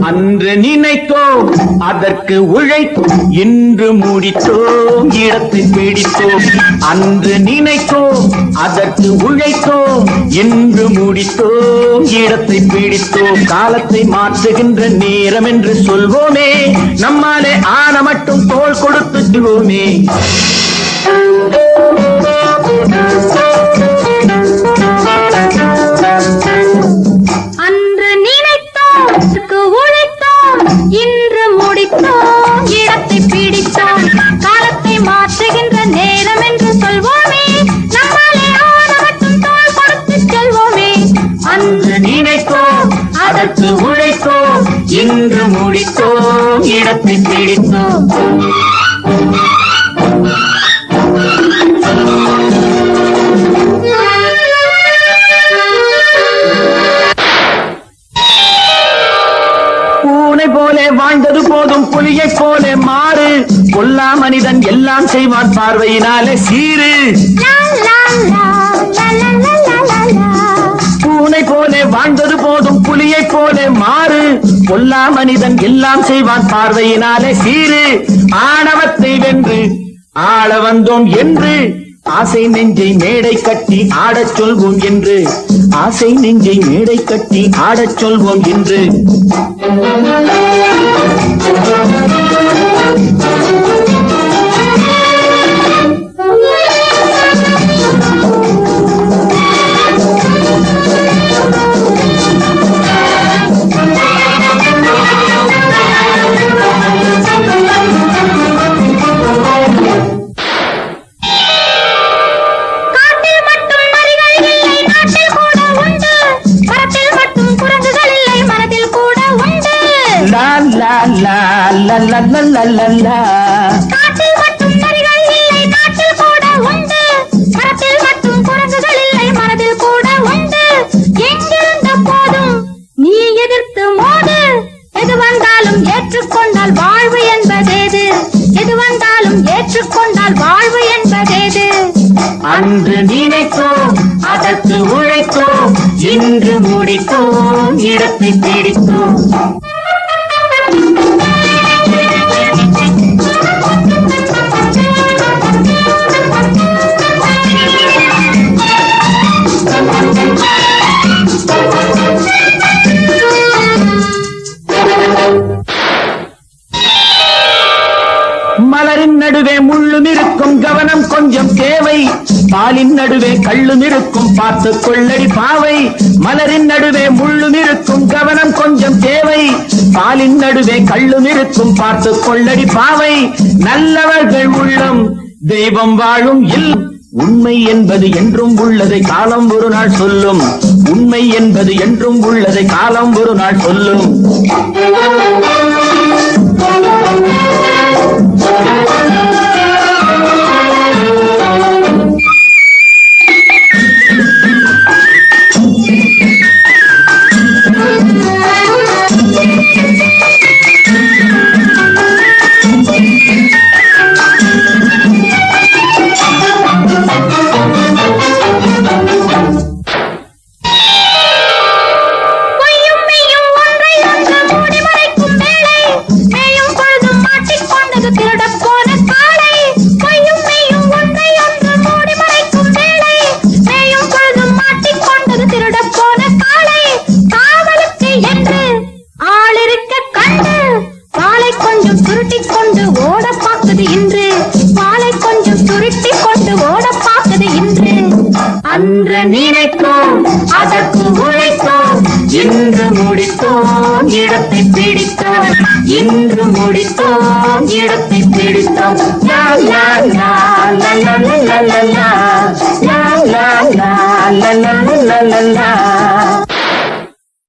அன்று நினைத்தோம் அதற்கு உழைத்தோம் இன்று முடித்தோம் இடத்தை பிடித்தோம். அன்று நினைத்தோம் அதற்கு உழைத்தோம் இன்று முடித்தோம் இடத்தை பிடித்தோம். காலத்தை மாற்றுகின்ற நேரம் என்று சொல்வோமே, நம்மாலே ஆன மட்டும் தோள் கொடுத்து சொல்வோமே. அன்று நினைத்தோம் உழைத்தோம் இன்று முடித்தோம் இடத்தை பிடித்தோம். காலத்தை மாற்றுகின்ற நேரம் என்று சொல்வோமே, நம்மாலே ஆன மட்டும் தோள் கொடுத்து செல்வோமே. அன்று நினைத்தோம் அதற்கு உழைத்தோம் இன்று முடித்தோம் இடத்தை பிடித்தோம். பூனை போலே வாழ்ந்தது போதும் புலியை போலே மாறு. கொல்லா மனிதன் எல்லாம் செய்வான் பார்வையினாலே சீரு. பூனை போலே வாழ்ந்தது போதும் புலியை போலே மாறு. கொல்லா மனிதன் எல்லாம் செய்வான் பார்வையினாலே சீரு. ஆணவத்தை வென்று ஆள வந்தோம் என்று ஆசை நெஞ்சை மேடை கட்டி ஆடச் சொல்வோம் என்று. ஆசை நெஞ்சை மேடை கட்டி ஆடச் சொல்வோம் என்று. காட்டில் மட்டும் நரிகள் இல்லை நாட்டில் கூட உண்டு. மரத்தில் மட்டும் குரங்குகள் இல்லை மனதில் கூட உண்டு. எங்கிருந்த போதும் நீ எதிர்த்து மோது. எது வந்தாலும் ஏற்றுக்கொண்டால் வாழ்வு என்பதேது. எது வந்தாலும் ஏற்றுக்கொண்டால் வாழ்வு என்பதேது. அன்று நினைத்தோம் அதற்கு உழைத்தோம் இன்று முடித்தோம் இடத்தை பிடித்தோம். மலரின் நடுவே முள்ளும் இருக்கும் கவனம் கொஞ்சம் தேவை. பாலின் நடுவே கள்ளும் இருக்கும் பார்த்து கொள்ளடி பாவை. மலரின் நடுவே முள்ளும் இருக்கும் கவனம் கொஞ்சம் தேவை. பாலின் நடுவே கள்ளும் இருக்கும் பார்த்து கொள்ளடி பாவை. நல்லவர்கள் உள்ளம் தெய்வம் வாழும் இல்லம். உண்மை என்பது என்றும் உள்ளதை காலம் ஒரு நாள் சொல்லும். உண்மை என்பது என்றும் உள்ளதை காலம் ஒரு நாள் சொல்லும். அன்று நினைத்தோம் அதற்கு உழைத்தோம் இன்று முடித்தோம் இடத்தை பிடித்தோம். இன்று முடித்தோம் இடத்தை பிடித்தோம். லா லா லா லா லா லா லா லா லா லா லா லா லா லா லா.